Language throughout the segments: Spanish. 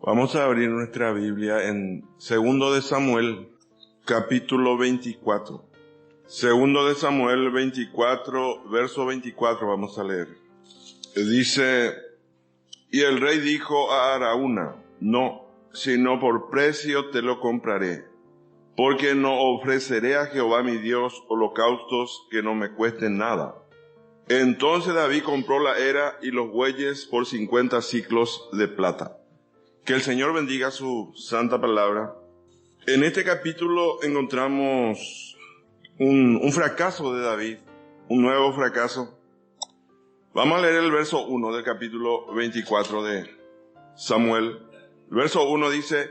Vamos a abrir nuestra Biblia en 2 de Samuel, capítulo 24. 2 de Samuel 24, verso 24, vamos a leer. Dice: y el rey dijo a Araúna: no, sino por precio te lo compraré, porque no ofreceré a Jehová mi Dios holocaustos que no me cuesten nada. Entonces David compró la era y los bueyes por 50 siclos de plata. Que el Señor bendiga su santa palabra. En este capítulo encontramos un fracaso de David, un nuevo fracaso. Vamos a leer el verso 1 del capítulo 24 de Samuel. El verso 1 dice: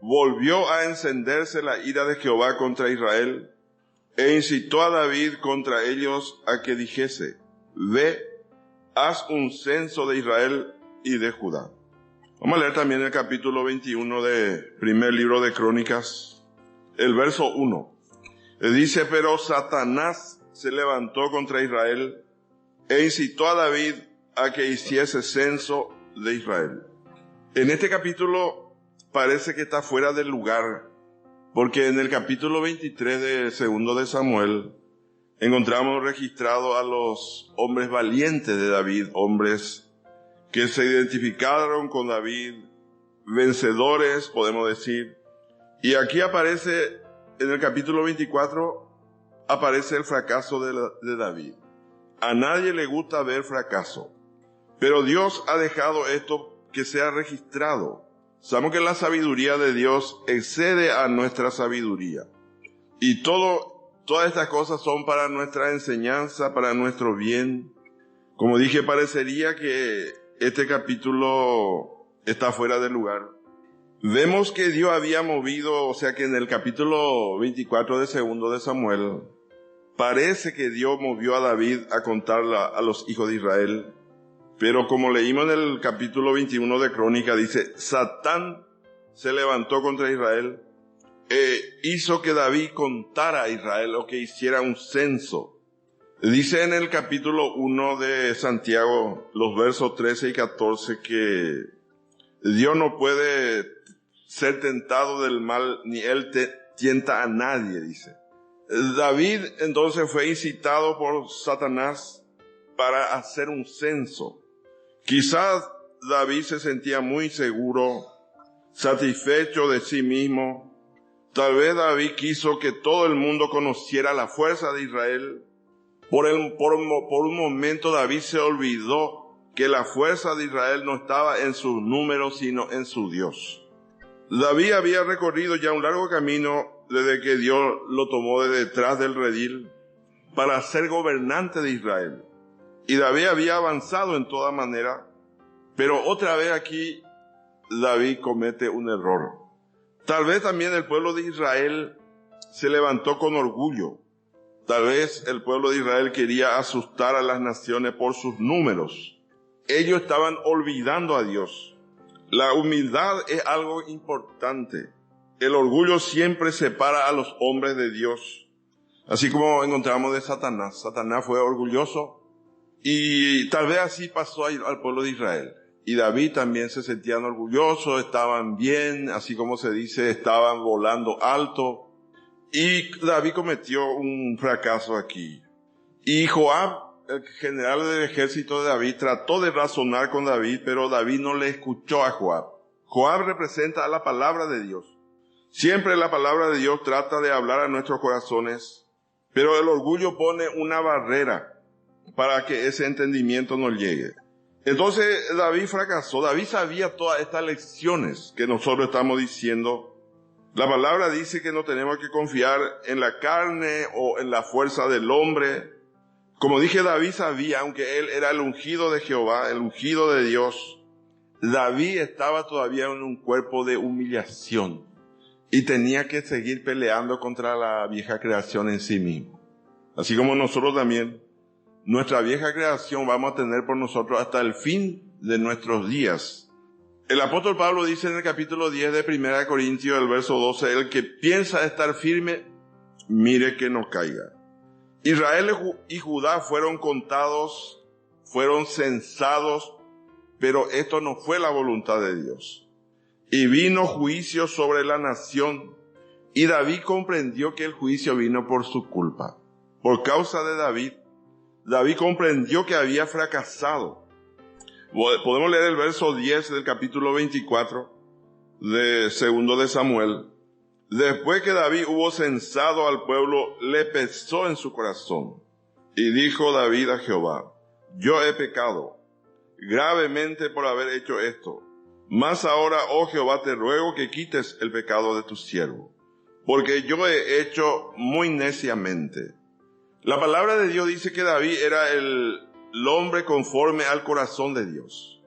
volvió a encenderse la ira de Jehová contra Israel, e incitó a David contra ellos a que dijese: ve, haz un censo de Israel y de Judá. Vamos a leer también el capítulo 21 del primer libro de Crónicas, el verso 1. Dice: pero Satanás se levantó contra Israel e incitó a David a que hiciese censo de Israel. En este capítulo parece que está fuera del lugar, porque en el capítulo 23 de 2 de Samuel encontramos registrado a los hombres valientes de David, hombres que se identificaron con David, vencedores, podemos decir. Y aquí aparece, en el capítulo 24, aparece el fracaso de David. A nadie le gusta ver fracaso, pero Dios ha dejado esto que sea registrado. Sabemos que la sabiduría de Dios excede a nuestra sabiduría. Y todas estas cosas son para nuestra enseñanza, para nuestro bien. Como dije, parecería que este capítulo está fuera de lugar. Vemos que Dios había movido, o sea que en el capítulo 24 de 2 de Samuel, parece que Dios movió a David a contarle a los hijos de Israel. Pero como leímos en el capítulo 21 de Crónica, dice: Satán se levantó contra Israel e hizo que David contara a Israel, o que hiciera un censo. Dice en el capítulo 1 de Santiago, los versos 13 y 14, que Dios no puede ser tentado del mal, ni Él tienta a nadie, dice. David entonces fue incitado por Satanás para hacer un censo. Quizás David se sentía muy seguro, satisfecho de sí mismo. Tal vez David quiso que todo el mundo conociera la fuerza de Israel. Por un momento David se olvidó que la fuerza de Israel no estaba en sus números, sino en su Dios. David había recorrido ya un largo camino desde que Dios lo tomó de detrás del redil para ser gobernante de Israel. Y David había avanzado en toda manera, pero otra vez aquí David comete un error. Tal vez también el pueblo de Israel se levantó con orgullo. Tal vez el pueblo de Israel quería asustar a las naciones por sus números. Ellos estaban olvidando a Dios. La humildad es algo importante. El orgullo siempre separa a los hombres de Dios. Así como encontramos de Satanás. Satanás fue orgulloso y tal vez así pasó al pueblo de Israel. Y David también se sentían orgullosos, estaban bien, así como se dice, estaban volando alto. Y David cometió un fracaso aquí. Y Joab, el general del ejército de David, trató de razonar con David, pero David no le escuchó a Joab. Joab representa a la palabra de Dios. Siempre la palabra de Dios trata de hablar a nuestros corazones, pero el orgullo pone una barrera para que ese entendimiento no llegue. Entonces David fracasó. David sabía todas estas lecciones que nosotros estamos diciendo. La palabra dice que no tenemos que confiar en la carne o en la fuerza del hombre. Como dije, David sabía, aunque él era el ungido de Jehová, el ungido de Dios, David estaba todavía en un cuerpo de humillación y tenía que seguir peleando contra la vieja creación en sí mismo. Así como nosotros también, nuestra vieja creación vamos a tener por nosotros hasta el fin de nuestros días. El apóstol Pablo dice en el capítulo 10 de 1 Corintios, el verso 12, el que piensa estar firme, mire que no caiga. Israel y Judá fueron contados, fueron censados, pero esto no fue la voluntad de Dios. y vino juicio sobre la nación, y David comprendió que el juicio vino por su culpa. Por causa de David, David comprendió que había fracasado. Podemos leer el verso 10 del capítulo 24 de segundo de Samuel. Después que David hubo censado al pueblo, le pesó en su corazón. Y dijo David a Jehová: yo he pecado gravemente por haber hecho esto. Mas ahora, oh Jehová, te ruego que quites el pecado de tu siervo, porque yo he hecho muy neciamente. La palabra de Dios dice que David era el hombre conforme al corazón de Dios.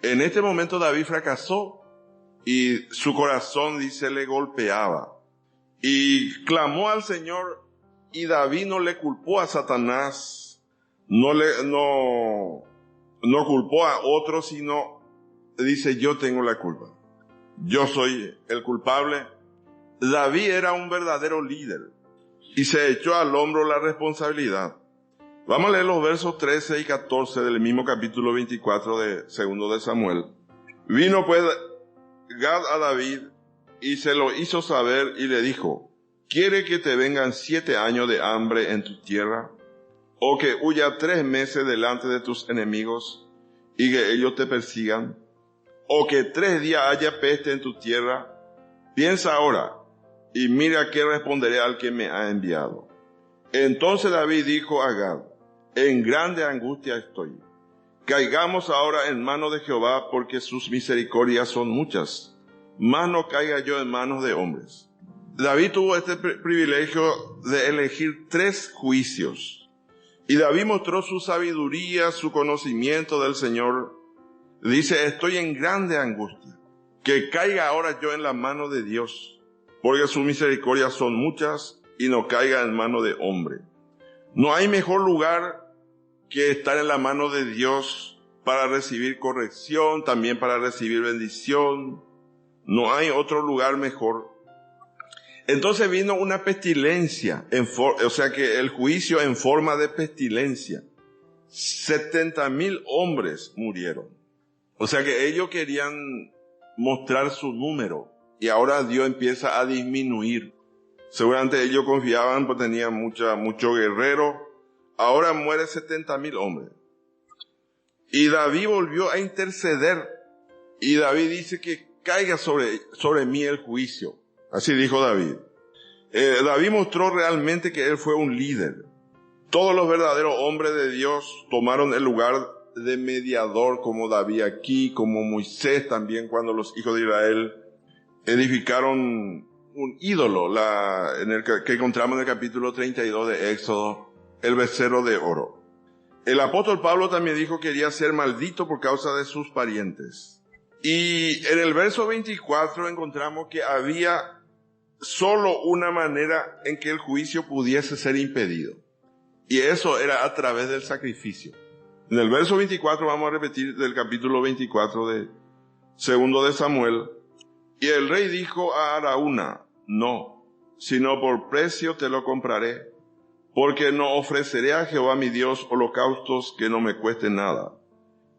En este momento David fracasó y su corazón, dice, le golpeaba. Y clamó al Señor, y David no le culpó a Satanás, no culpó a otro, sino dice: yo tengo la culpa, yo soy el culpable. David era un verdadero líder y se echó al hombro la responsabilidad. Vamos a leer los versos 13 y 14 del mismo capítulo 24 de segundo de Samuel. Vino pues Gad a David y se lo hizo saber y le dijo: ¿quiere que te vengan 7 años de hambre en tu tierra? ¿O que huya 3 meses delante de tus enemigos y que ellos te persigan? ¿O que 3 días haya peste en tu tierra? Piensa ahora y mira qué responderé al que me ha enviado. Entonces David dijo a Gad: en grande angustia estoy. Caigamos ahora en manos de Jehová, porque sus misericordias son muchas, mas no caiga yo en manos de hombres. David tuvo este privilegio de elegir 3 juicios. Y David mostró su sabiduría, su conocimiento del Señor. Dice: estoy en grande angustia. Que caiga ahora yo en la mano de Dios, porque sus misericordias son muchas, y no caiga en mano de hombre. No hay mejor lugar que estar en la mano de Dios para recibir corrección, también para recibir bendición. No hay otro lugar mejor. Entonces vino una pestilencia, o sea que el juicio en forma de pestilencia. 70,000 hombres murieron. O sea que ellos querían mostrar su número y ahora Dios empieza a disminuir. Seguramente ellos confiaban, pues tenían mucho guerrero. Ahora muere 70,000 hombres. Y David volvió a interceder. Y David dice que caiga sobre mí el juicio. Así dijo David. David mostró realmente que él fue un líder. Todos los verdaderos hombres de Dios tomaron el lugar de mediador, como David aquí, como Moisés también, cuando los hijos de Israel edificaron un ídolo, que encontramos en el capítulo 32 de Éxodo, el becerro de oro. El apóstol Pablo también dijo que quería ser maldito por causa de sus parientes. Y en el verso 24 encontramos que había solo una manera en que el juicio pudiese ser impedido. Y eso era a través del sacrificio. En el verso 24 vamos a repetir del capítulo 24 de segundo de Samuel. Y el rey dijo a Araúna: no, sino por precio te lo compraré, porque no ofreceré a Jehová mi Dios holocaustos que no me cuesten nada.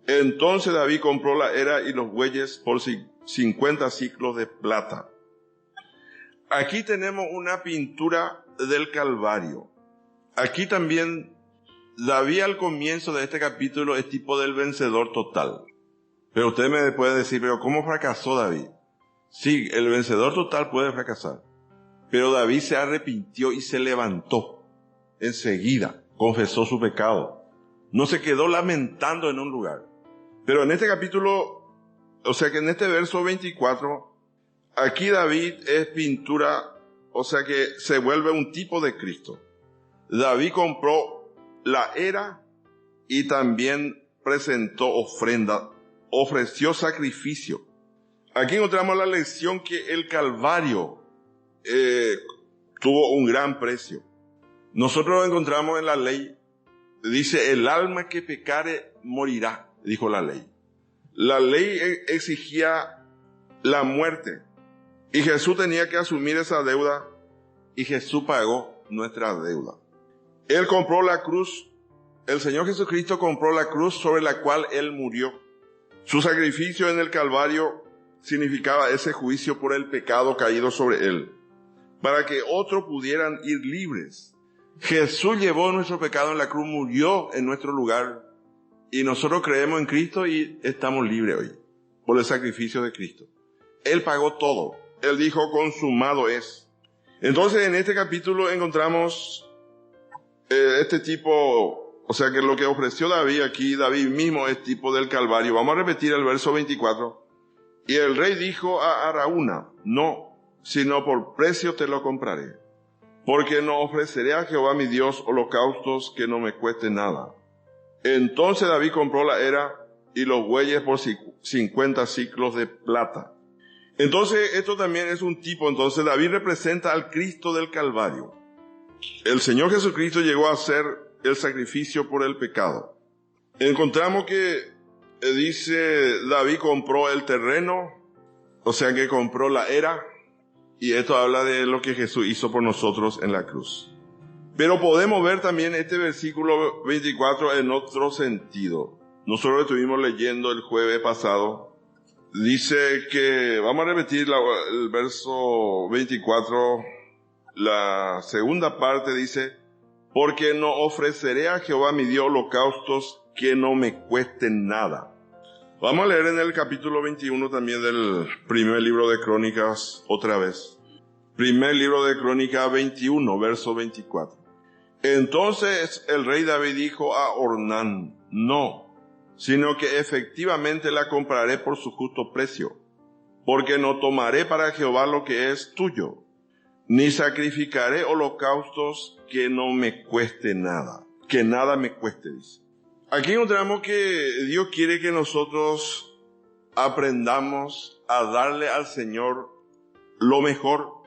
Entonces David compró la era y los bueyes por 50 siclos de plata. Aquí tenemos una pintura del Calvario. Aquí también David al comienzo de este capítulo es tipo del vencedor total. Pero usted me puede decir: pero ¿cómo fracasó David? Sí, el vencedor total puede fracasar. Pero David se arrepintió y se levantó. Enseguida confesó su pecado. No se quedó lamentando en un lugar. Pero en este capítulo, o sea que en este verso 24, aquí David es pintura, o sea que se vuelve un tipo de Cristo. David compró la era y también presentó ofrenda, ofreció sacrificio. Aquí encontramos la lección que el Calvario tuvo un gran precio. Nosotros encontramos en la ley, dice: el alma que pecare morirá, dijo la ley. La ley exigía la muerte y Jesús tenía que asumir esa deuda, y Jesús pagó nuestra deuda. Él compró la cruz, el Señor Jesucristo compró la cruz sobre la cual Él murió. Su sacrificio en el Calvario significaba ese juicio por el pecado caído sobre él, para que otros pudieran ir libres. Jesús llevó nuestro pecado en la cruz, murió en nuestro lugar, y nosotros creemos en Cristo y estamos libres hoy, por el sacrificio de Cristo. Él pagó todo. Él dijo, consumado es. Entonces, en este capítulo encontramos este tipo, o sea que lo que ofreció David aquí, David mismo es tipo del Calvario. Vamos a repetir el verso 24. Y el rey dijo a Araúna, no, sino por precio te lo compraré, porque no ofreceré a Jehová mi Dios holocaustos que no me cueste nada. Entonces David compró la era y los bueyes por 50 siclos de plata. Entonces esto también es un tipo, entonces David representa al Cristo del Calvario. El Señor Jesucristo llegó a hacer el sacrificio por el pecado. Encontramos que dice David compró el terreno, o sea que compró la era, y esto habla de lo que Jesús hizo por nosotros en la cruz. Pero podemos ver también este versículo 24 en otro sentido. Nosotros estuvimos leyendo el jueves pasado. Dice que, vamos a repetir el verso 24, la segunda parte dice, porque no ofreceré a Jehová mi Dios holocaustos que no me cuesten nada. Vamos a leer en el capítulo 21 también del primer libro de Crónicas otra vez. Primer libro de Crónicas 21, verso 24. Entonces el rey David dijo a Ornán, no, sino que efectivamente la compraré por su justo precio, porque no tomaré para Jehová lo que es tuyo, ni sacrificaré holocaustos que no me cueste nada, que nada me cueste, dice. Aquí encontramos que Dios quiere que nosotros aprendamos a darle al Señor lo mejor.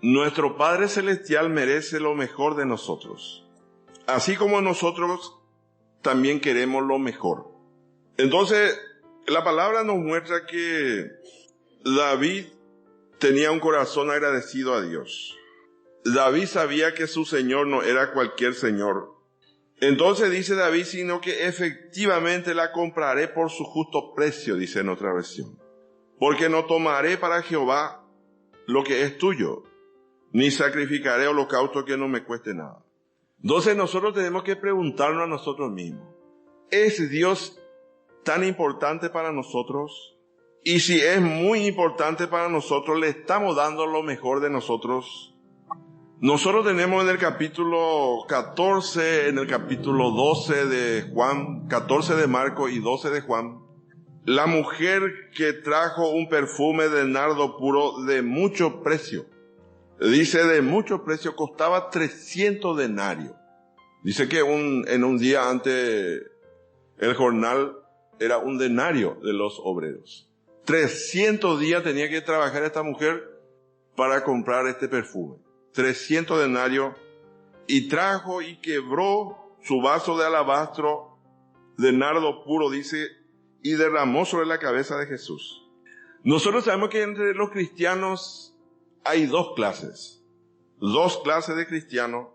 Nuestro Padre Celestial merece lo mejor de nosotros, así como nosotros también queremos lo mejor. Entonces, la palabra nos muestra que David tenía un corazón agradecido a Dios. David sabía que su Señor no era cualquier Señor. Entonces dice David, sino que efectivamente la compraré por su justo precio, dice en otra versión. Porque no tomaré para Jehová lo que es tuyo, ni sacrificaré holocausto que no me cueste nada. Entonces nosotros tenemos que preguntarnos a nosotros mismos, ¿es Dios tan importante para nosotros? Y si es muy importante para nosotros, ¿le estamos dando lo mejor de nosotros? Nosotros tenemos en el capítulo 14, en el capítulo 12 de Juan, 14 de Marcos y 12 de Juan, la mujer que trajo un perfume de nardo puro de mucho precio. Dice de mucho precio, costaba 300 denarios. Dice que en un día antes el jornal era un denario de los obreros. 300 días tenía que trabajar esta mujer para comprar este perfume. 300 denarios, y trajo y quebró su vaso de alabastro de nardo puro, dice, y derramó sobre la cabeza de Jesús. Nosotros sabemos que entre los cristianos hay dos clases de cristianos.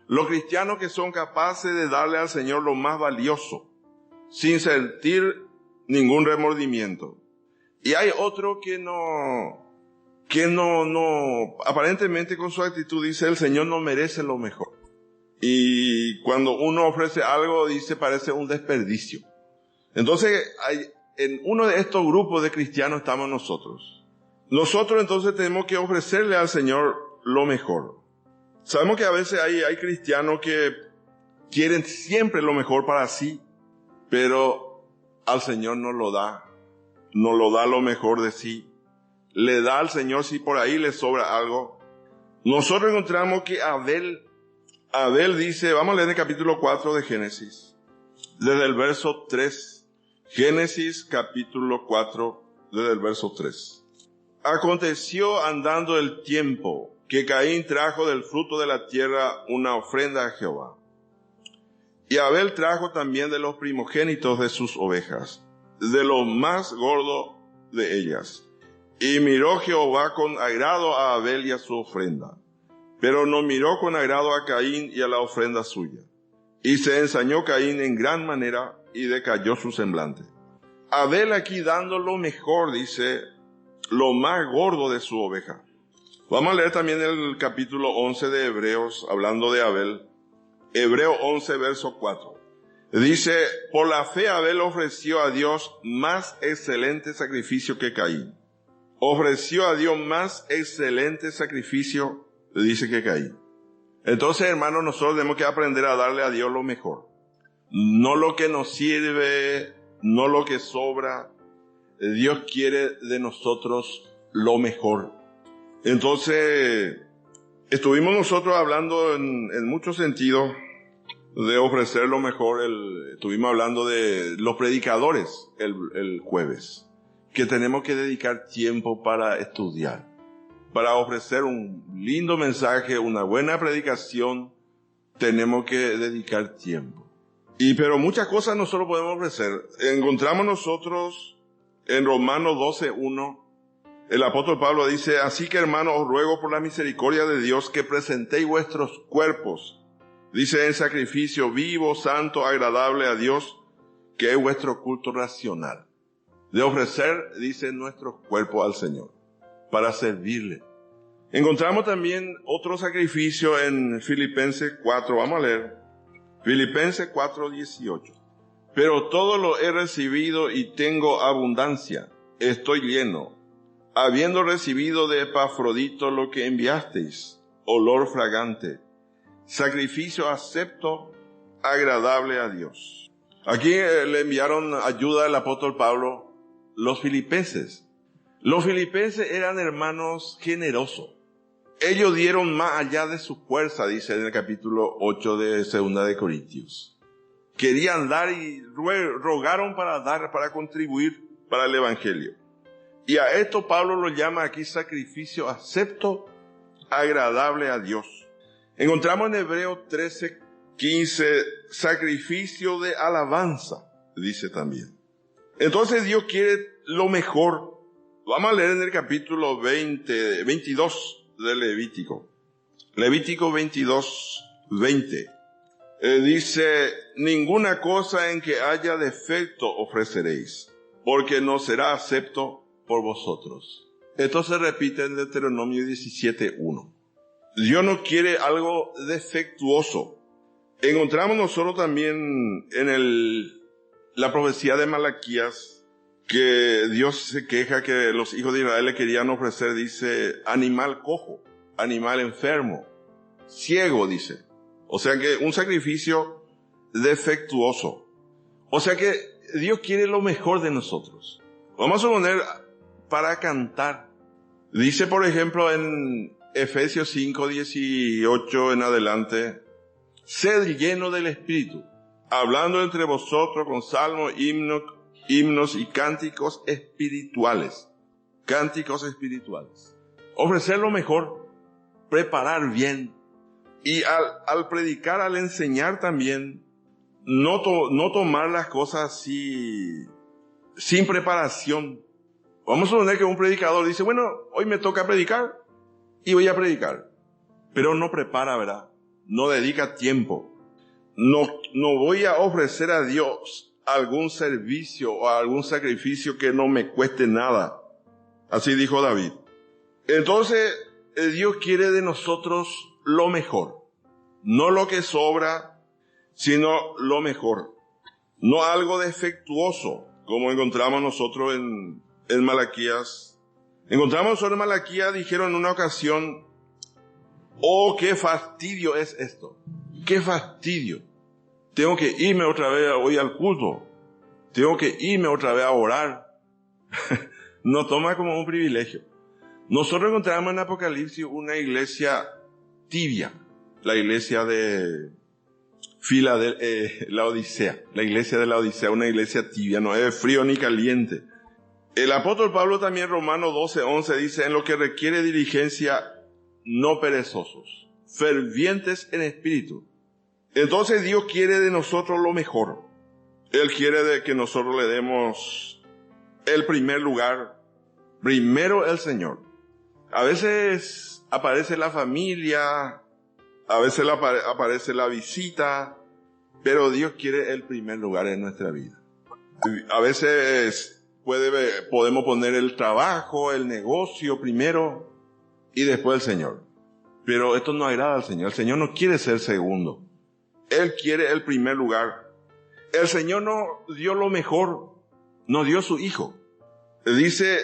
Los cristianos que son capaces de darle al Señor lo más valioso, sin sentir ningún remordimiento. Y hay otro que aparentemente con su actitud dice, el Señor no merece lo mejor. Y cuando uno ofrece algo, dice, parece un desperdicio. Entonces, en uno de estos grupos de cristianos estamos nosotros. Nosotros entonces tenemos que ofrecerle al Señor lo mejor. Sabemos que a veces hay cristianos que quieren siempre lo mejor para sí, pero al Señor no lo da lo mejor de sí. Le da al Señor si por ahí le sobra algo. Nosotros encontramos que Abel dice, vamos a leer el capítulo 4 de Génesis, desde el verso 3. Génesis capítulo 4, desde el verso 3. Aconteció andando el tiempo que Caín trajo del fruto de la tierra una ofrenda a Jehová. Y Abel trajo también de los primogénitos de sus ovejas, de lo más gordo de ellas. Y miró Jehová con agrado a Abel y a su ofrenda, pero no miró con agrado a Caín y a la ofrenda suya. Y se ensañó Caín en gran manera y decayó su semblante. Abel aquí dando lo mejor, dice, lo más gordo de su oveja. Vamos a leer también el capítulo 11 de Hebreos, hablando de Abel. Hebreos 11, verso 4. Dice, por la fe Abel ofreció a Dios más excelente sacrificio que Caín. Ofreció a Dios más excelente sacrificio, dice, que Caín. Entonces, hermanos, nosotros tenemos que aprender a darle a Dios lo mejor. No lo que nos sirve, no lo que sobra. Dios quiere de nosotros lo mejor. Entonces, estuvimos nosotros hablando en muchos sentidos de ofrecer lo mejor. Estuvimos hablando de los predicadores el jueves, que tenemos que dedicar tiempo para estudiar, para ofrecer un lindo mensaje, una buena predicación. Tenemos que dedicar tiempo. Pero muchas cosas nosotros podemos ofrecer. Encontramos nosotros en Romanos 12:1, el apóstol Pablo dice, así que hermanos, os ruego por la misericordia de Dios que presentéis vuestros cuerpos, dice, en sacrificio vivo, santo, agradable a Dios, que es vuestro culto racional. De ofrecer, dice, nuestro cuerpo al Señor, para servirle. Encontramos también otro sacrificio en Filipenses 4, vamos a leer. Filipenses 4:18. Pero todo lo he recibido y tengo abundancia, estoy lleno, habiendo recibido de Epafrodito lo que enviasteis, olor fragante, sacrificio acepto, agradable a Dios. Aquí le enviaron ayuda al apóstol Pablo, los filipenses. Los filipenses eran hermanos generosos. Ellos dieron más allá de su fuerza, dice en el capítulo 8 de 2 de Corintios. Querían dar y rogaron para dar, para contribuir para el evangelio. Y a esto Pablo lo llama aquí sacrificio acepto, agradable a Dios. Encontramos en Hebreos 13:15, sacrificio de alabanza, dice también. Entonces Dios quiere lo mejor. Vamos a leer en el capítulo 22 de Levítico. Levítico 22:20. Dice, ninguna cosa en que haya defecto ofreceréis, porque no será acepto por vosotros. Esto se repite en Deuteronomio 17:1. Dios no quiere algo defectuoso. Encontramos nosotros también en la profecía de Malaquías que Dios se queja que los hijos de Israel le querían ofrecer, dice, animal cojo, animal enfermo, ciego, dice. O sea que un sacrificio defectuoso. O sea que Dios quiere lo mejor de nosotros. Vamos a poner para cantar. Dice, por ejemplo, en Efesios 5:18 en adelante, sed lleno del Espíritu, hablando entre vosotros con salmos, himnos y cánticos espirituales. Cánticos espirituales. Ofrecer lo mejor, preparar bien. Y al predicar, al enseñar también, no tomar las cosas así, sin preparación. Vamos a suponer que un predicador dice, bueno, hoy me toca predicar y voy a predicar. Pero no prepara, ¿verdad? No dedica tiempo. No voy a ofrecer a Dios algún servicio o algún sacrificio que no me cueste nada. Así dijo David. Entonces, Dios quiere de nosotros lo mejor. No lo que sobra, sino lo mejor. No algo defectuoso, como encontramos nosotros en Malaquías. Encontramos nosotros en Malaquías, dijeron en una ocasión, oh, qué fastidio es esto. Qué fastidio. Tengo que irme otra vez hoy al culto. Tengo que irme otra vez a orar. No toma como un privilegio. Nosotros encontramos en Apocalipsis una iglesia tibia. La iglesia de la Odisea. La iglesia de la Odisea, una iglesia tibia, no es frío ni caliente. El apóstol Pablo también, Romanos 12:11, dice, en lo que requiere diligencia, no perezosos, fervientes en espíritu. Entonces Dios quiere de nosotros lo mejor. Él quiere de que nosotros le demos el primer lugar, primero el Señor. A veces aparece la familia, a veces aparece la visita, pero Dios quiere el primer lugar en nuestra vida. A veces podemos poner el trabajo, el negocio primero y después el Señor. Pero esto no agrada al Señor. El Señor no quiere ser segundo. Él quiere el primer lugar. El Señor nos dio lo mejor, nos dio su Hijo. Dice,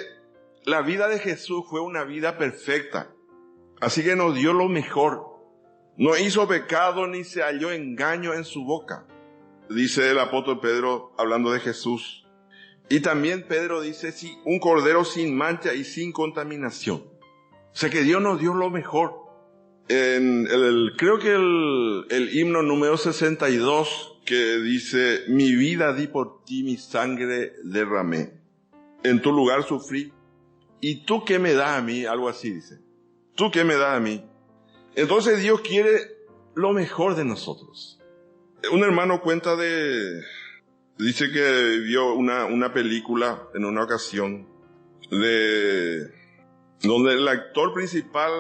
la vida de Jesús fue una vida perfecta. Así que nos dio lo mejor. No hizo pecado ni se halló engaño en su boca. Dice el apóstol Pedro hablando de Jesús. Y también Pedro dice, sí, un cordero sin mancha y sin contaminación. O sea que Dios nos dio lo mejor. Creo que el himno número 62 que dice, mi vida di por ti, mi sangre derramé. En tu lugar sufrí. ¿Y tú qué me das a mí? Algo así dice. ¿Tú qué me das a mí? Entonces Dios quiere lo mejor de nosotros. Un hermano dice que vio una película en una ocasión donde el actor principal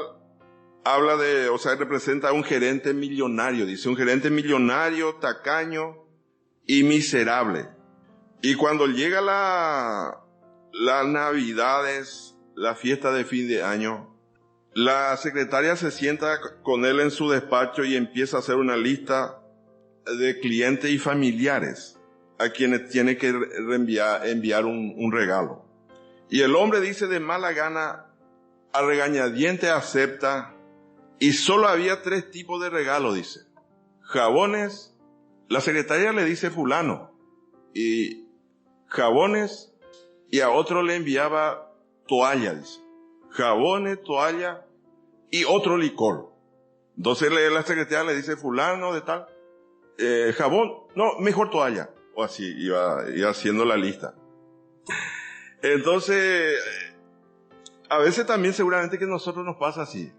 representa a un gerente millonario, dice, un gerente millonario, tacaño y miserable. Y cuando llega las Navidades, la fiesta de fin de año, la secretaria se sienta con él en su despacho y empieza a hacer una lista de clientes y familiares a quienes tiene que enviar un regalo. Y el hombre dice de mala gana, a regañadiente acepta, y solo había 3 tipos de regalos, dice. Jabones, la secretaria le dice fulano, y jabones, y a otro le enviaba toalla, dice. Jabones, toalla, y otro licor. Entonces la secretaria le dice fulano de tal, jabón, no, mejor toalla. O así, iba haciendo la lista. Entonces, a veces también seguramente que a nosotros nos pasa así.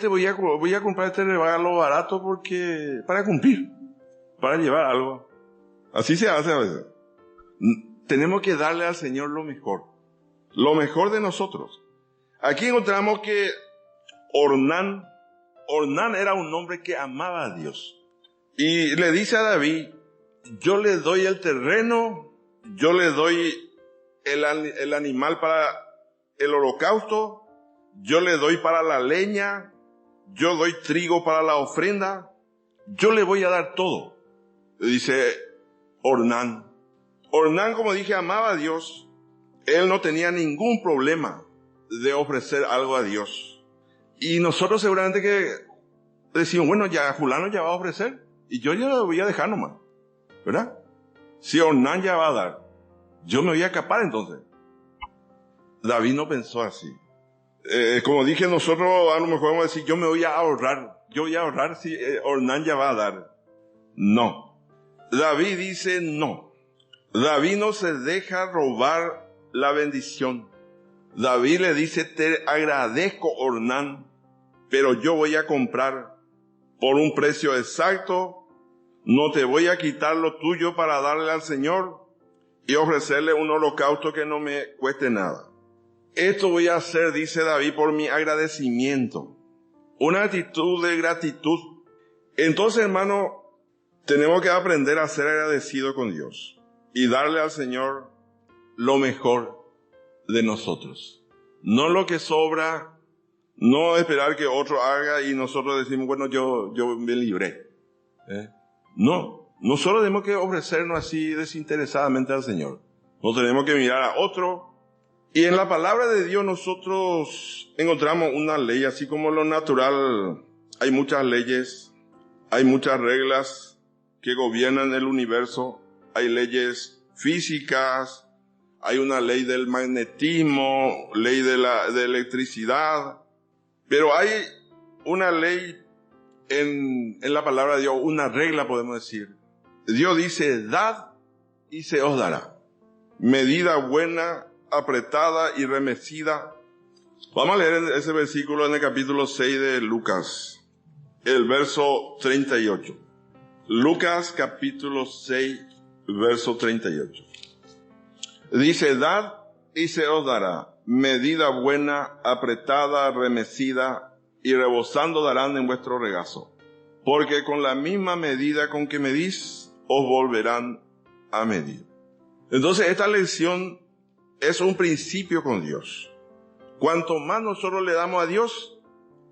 Voy a comprar este regalo barato para cumplir, para llevar algo. Así se hace a veces. Tenemos que darle al Señor lo mejor de nosotros. Aquí encontramos que Ornán era un hombre que amaba a Dios. Y le dice a David, yo le doy el terreno, yo le doy el animal para el holocausto, yo le doy para la leña, yo doy trigo para la ofrenda, yo le voy a dar todo. Dice Ornán. Ornán, como dije, amaba a Dios. Él no tenía ningún problema de ofrecer algo a Dios. Y nosotros seguramente que decimos, bueno, ya fulano ya va a ofrecer, y yo ya lo voy a dejar nomás, ¿verdad? Si Ornán ya va a dar, yo me voy a escapar entonces. David no pensó así. Como dije, nosotros a lo mejor vamos a decir, yo me voy a ahorrar si Ornán ya va a dar. No. David dice no. David no se deja robar la bendición. David le dice, te agradezco, Ornán, pero yo voy a comprar por un precio exacto. No te voy a quitar lo tuyo para darle al Señor y ofrecerle un holocausto que no me cueste nada. Esto voy a hacer, dice David, por mi agradecimiento. Una actitud de gratitud. Entonces, hermano, tenemos que aprender a ser agradecidos con Dios y darle al Señor lo mejor de nosotros. No lo que sobra, no esperar que otro haga y nosotros decimos, bueno, yo me libré. No, nosotros tenemos que ofrecernos así desinteresadamente al Señor. No tenemos que mirar a otro. Y en la palabra de Dios nosotros encontramos una ley, así como lo natural. Hay muchas leyes, hay muchas reglas que gobiernan el universo. Hay leyes físicas, hay una ley del magnetismo, ley de electricidad. Pero hay una ley en la palabra de Dios, una regla podemos decir. Dios dice, dad y se os dará. Medida buena, apretada y remecida. Vamos a leer ese versículo en el capítulo 6 de Lucas, el verso 38. Lucas capítulo 6, verso 38. Dice, dad y se os dará. Medida buena, apretada, remecida y rebosando darán en vuestro regazo. Porque con la misma medida con que medís, os volverán a medir. Entonces esta lección es un principio con Dios. Cuanto más nosotros le damos a Dios,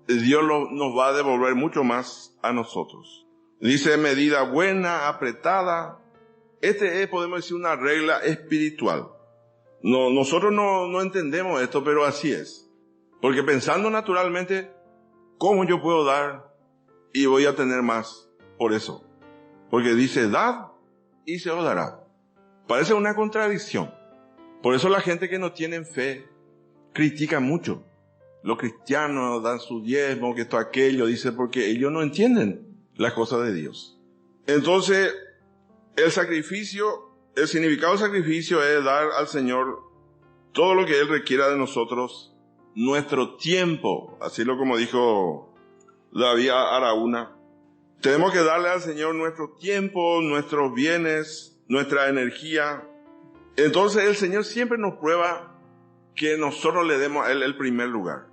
Dios nos va a devolver mucho más a nosotros. Dice medida buena, apretada. Podemos decir, una regla espiritual. Nosotros no entendemos esto, pero así es. Porque pensando naturalmente, ¿cómo yo puedo dar y voy a tener más por eso? Porque dice, dad y se os dará. Parece una contradicción. Por eso la gente que no tiene fe critica mucho. Los cristianos dan su diezmo, que esto, aquello, dice, porque ellos no entienden las cosas de Dios. Entonces, el significado del sacrificio es dar al Señor todo lo que Él requiera de nosotros, nuestro tiempo, así como dijo David Araúna. Tenemos que darle al Señor nuestro tiempo, nuestros bienes, nuestra energía. Entonces el Señor siempre nos prueba que nosotros le demos a Él el primer lugar.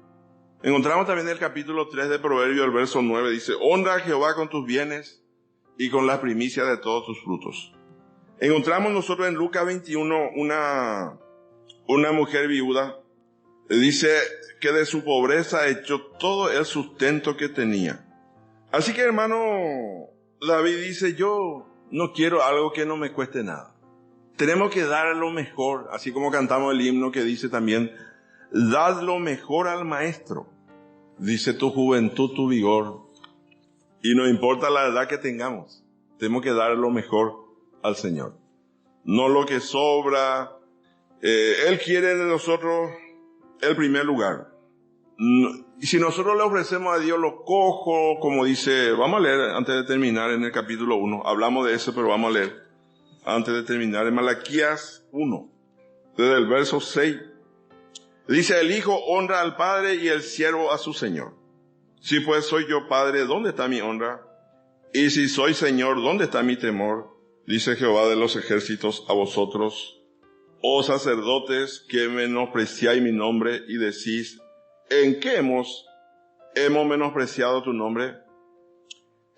Encontramos también en el capítulo 3 de Proverbios, el verso 9, dice, honra a Jehová con tus bienes y con la primicia de todos tus frutos. Encontramos nosotros en Lucas 21 una mujer viuda. Dice que de su pobreza echó todo el sustento que tenía. Así que, hermano, David dice, yo no quiero algo que no me cueste nada. Tenemos que dar lo mejor, así como cantamos el himno que dice también, dad lo mejor al maestro. Dice tu juventud, tu vigor. Y no importa la edad que tengamos, tenemos que dar lo mejor al Señor. No lo que sobra. Él quiere de nosotros el primer lugar. Y si nosotros le ofrecemos a Dios lo cojo, como dice, vamos a leer antes de terminar en el capítulo 1. Hablamos de eso, pero vamos a leer antes de terminar. En Malaquías 1, desde el verso 6. Dice, el hijo honra al padre y el siervo a su señor. Si pues soy yo padre, ¿dónde está mi honra? Y si soy señor, ¿dónde está mi temor? Dice Jehová de los ejércitos a vosotros, oh sacerdotes, que menospreciáis mi nombre y decís, ¿en qué hemos menospreciado tu nombre?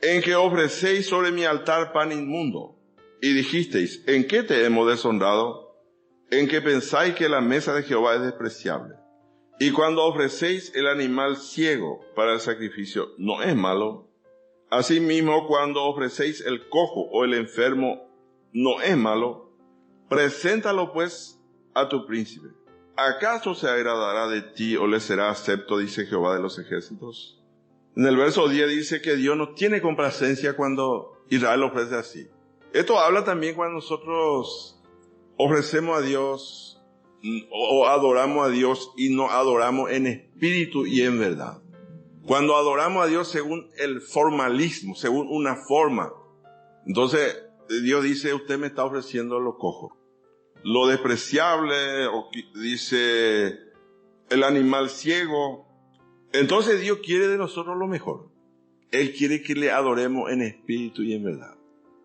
En que ofrecéis sobre mi altar pan inmundo. Y dijisteis, ¿en qué te hemos deshonrado? En que pensáis que la mesa de Jehová es despreciable. Y cuando ofrecéis el animal ciego para el sacrificio, ¿no es malo? Asimismo, cuando ofrecéis el cojo o el enfermo, ¿no es malo? Preséntalo pues a tu príncipe. ¿Acaso se agradará de ti o le será acepto, dice Jehová de los ejércitos? En el verso 10 dice que Dios no tiene complacencia cuando Israel ofrece así. Esto habla también cuando nosotros ofrecemos a Dios o adoramos a Dios y no adoramos en espíritu y en verdad. Cuando adoramos a Dios según el formalismo, según una forma, entonces Dios dice, usted me está ofreciendo lo cojo, lo despreciable, o dice el animal ciego. Entonces Dios quiere de nosotros lo mejor. Él quiere que le adoremos en espíritu y en verdad.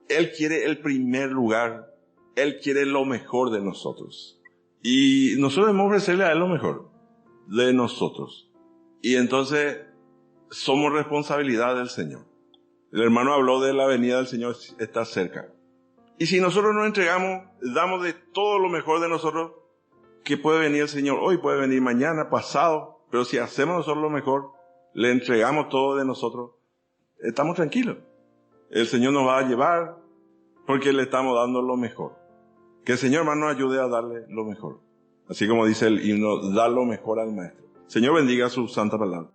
Él quiere el primer lugar. Él quiere lo mejor de nosotros. Y nosotros debemos ofrecerle a Él lo mejor de nosotros. Y entonces somos responsabilidad del Señor. El hermano habló de la venida del Señor, está cerca. Y si nosotros nos entregamos, damos de todo lo mejor de nosotros, que puede venir el Señor hoy, puede venir mañana, pasado, pero si hacemos nosotros lo mejor, le entregamos todo de nosotros, estamos tranquilos. El Señor nos va a llevar porque le estamos dando lo mejor. Que el Señor, hermano, nos ayude a darle lo mejor. Así como dice el himno, da lo mejor al Maestro. Señor bendiga su santa palabra.